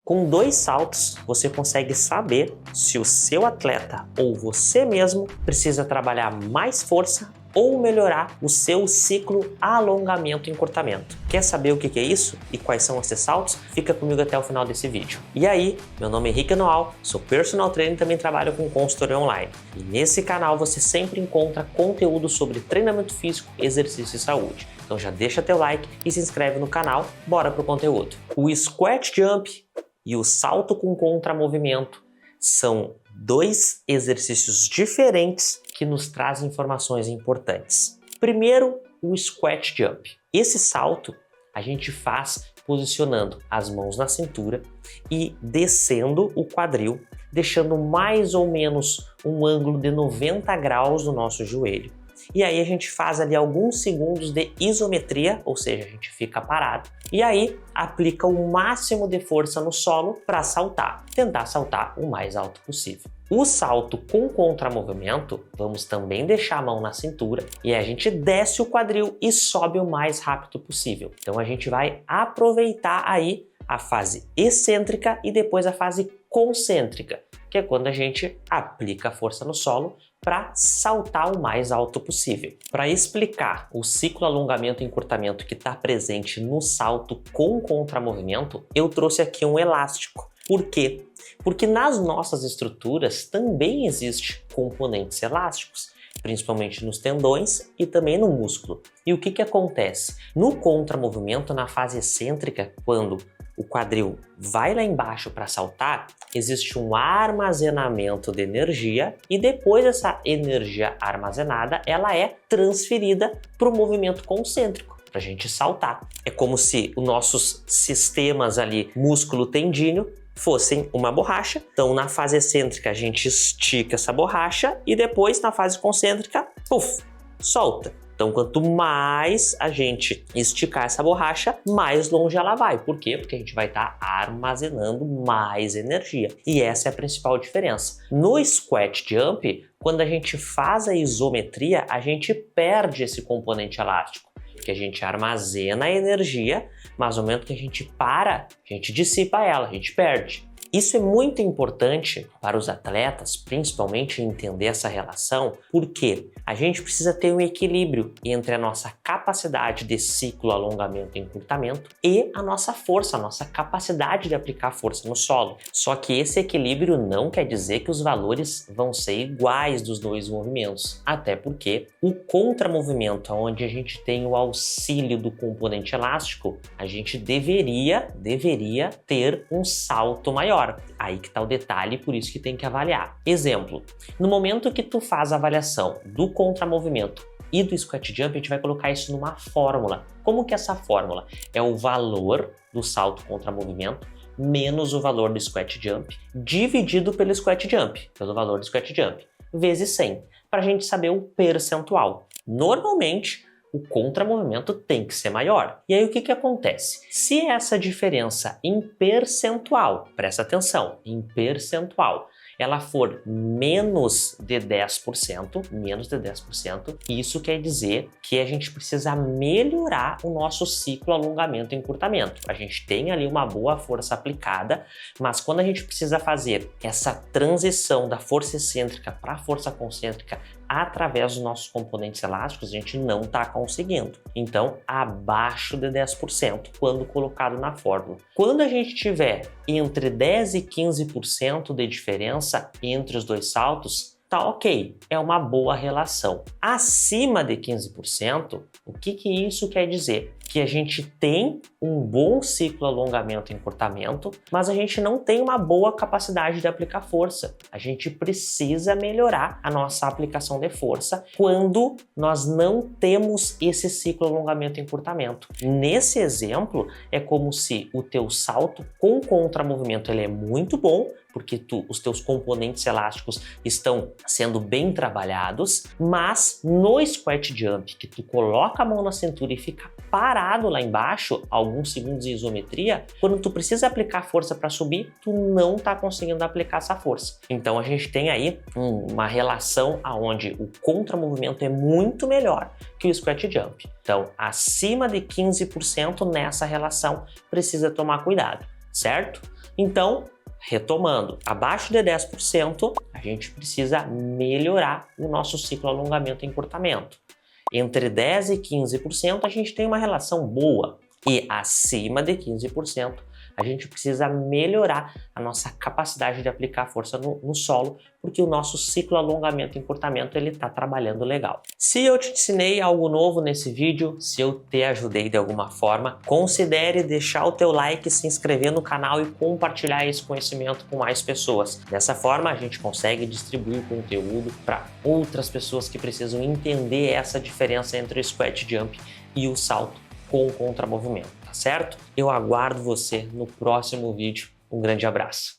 Com 2 saltos, você consegue saber se o seu atleta ou você mesmo precisa trabalhar mais força ou melhorar o seu ciclo alongamento e encurtamento. Quer saber o que é isso e quais são esses saltos? Fica comigo até o final desse vídeo. E aí, meu nome é Henrique Noal, sou personal trainer e também trabalho com consultoria online. E nesse canal você sempre encontra conteúdo sobre treinamento físico, exercício e saúde. Então já deixa teu like e se inscreve no canal, bora pro conteúdo. O squat jump e o salto com contramovimento são 2 exercícios diferentes que nos trazem informações importantes. Primeiro, o squat jump. Esse salto a gente faz posicionando as mãos na cintura e descendo o quadril, deixando mais ou menos um ângulo de 90 graus no nosso joelho. E aí a gente faz ali alguns segundos de isometria, ou seja, a gente fica parado. E aí aplica o máximo de força no solo para saltar, tentar saltar o mais alto possível. O salto com contramovimento, vamos também deixar a mão na cintura e a gente desce o quadril e sobe o mais rápido possível. Então a gente vai aproveitar aí a fase excêntrica e depois a fase concêntrica, que é quando a gente aplica a força no solo para saltar o mais alto possível. Para explicar o ciclo alongamento e encurtamento que está presente no salto com contramovimento, eu trouxe aqui um elástico. Por quê? Porque nas nossas estruturas também existem componentes elásticos, principalmente nos tendões e também no músculo. E o que acontece? No contramovimento, na fase excêntrica, quando o quadril vai lá embaixo para saltar, existe um armazenamento de energia e depois essa energia armazenada ela é transferida para o movimento concêntrico, para a gente saltar. É como se os nossos sistemas ali, músculo tendíneo, fossem uma borracha. Então na fase excêntrica a gente estica essa borracha e depois na fase concêntrica, puf, solta. Então, quanto mais a gente esticar essa borracha, mais longe ela vai. Por quê? Porque a gente vai estar armazenando mais energia. E essa é a principal diferença. No squat jump, quando a gente faz a isometria, a gente perde esse componente elástico, que a gente armazena a energia, mas no momento que a gente para, a gente dissipa ela, a gente perde. Isso é muito importante para os atletas, principalmente entender essa relação, porque a gente precisa ter um equilíbrio entre a nossa capacidade de ciclo, alongamento e encurtamento e a nossa força, a nossa capacidade de aplicar força no solo. Só que esse equilíbrio não quer dizer que os valores vão ser iguais dos 2 movimentos, até porque o contramovimento, onde a gente tem o auxílio do componente elástico, a gente deveria ter um salto maior. Aí que tá o detalhe, por isso que tem que avaliar. Exemplo, no momento que tu faz a avaliação do contramovimento e do squat jump, a gente vai colocar isso numa fórmula. Como que é essa fórmula? É o valor do salto contramovimento menos o valor do squat jump dividido pelo squat jump, pelo valor do squat jump, vezes 100, para a gente saber o percentual. Normalmente, o contramovimento tem que ser maior. E aí o que acontece? Se essa diferença em percentual, presta atenção, em percentual, ela for menos de 10%, isso quer dizer que a gente precisa melhorar o nosso ciclo alongamento e encurtamento. A gente tem ali uma boa força aplicada, mas quando a gente precisa fazer essa transição da força excêntrica para a força concêntrica através dos nossos componentes elásticos, a gente não está conseguindo. Então, abaixo de 10% quando colocado na fórmula. Quando a gente tiver entre 10 e 15% de diferença entre os 2 saltos, tá ok, é uma boa relação. Acima de 15%, o que isso quer dizer? Que a gente tem um bom ciclo alongamento e encurtamento, mas a gente não tem uma boa capacidade de aplicar força. A gente precisa melhorar a nossa aplicação de força quando nós não temos esse ciclo alongamento e encurtamento. Nesse exemplo, é como se o teu salto com contramovimento ele é muito bom, porque os teus componentes elásticos estão sendo bem trabalhados, mas no squat jump, que tu coloca a mão na cintura e fica parado lá embaixo, alguns segundos de isometria, quando tu precisa aplicar força para subir, tu não está conseguindo aplicar essa força. Então a gente tem aí uma relação onde o contramovimento é muito melhor que o squat jump. Então, acima de 15% nessa relação, precisa tomar cuidado. certo? Então, retomando, abaixo de 10%, a gente precisa melhorar o nosso ciclo alongamento e encurtamento. Entre 10% e 15%, a gente tem uma relação boa. E acima de 15%, a gente precisa melhorar a nossa capacidade de aplicar força no solo, porque o nosso ciclo alongamento e encurtamento ele está trabalhando legal. Se eu te ensinei algo novo nesse vídeo, se eu te ajudei de alguma forma, considere deixar o teu like, se inscrever no canal e compartilhar esse conhecimento com mais pessoas. Dessa forma, a gente consegue distribuir o conteúdo para outras pessoas que precisam entender essa diferença entre o squat jump e o salto com o contramovimento, tá certo? Eu aguardo você no próximo vídeo. Um grande abraço.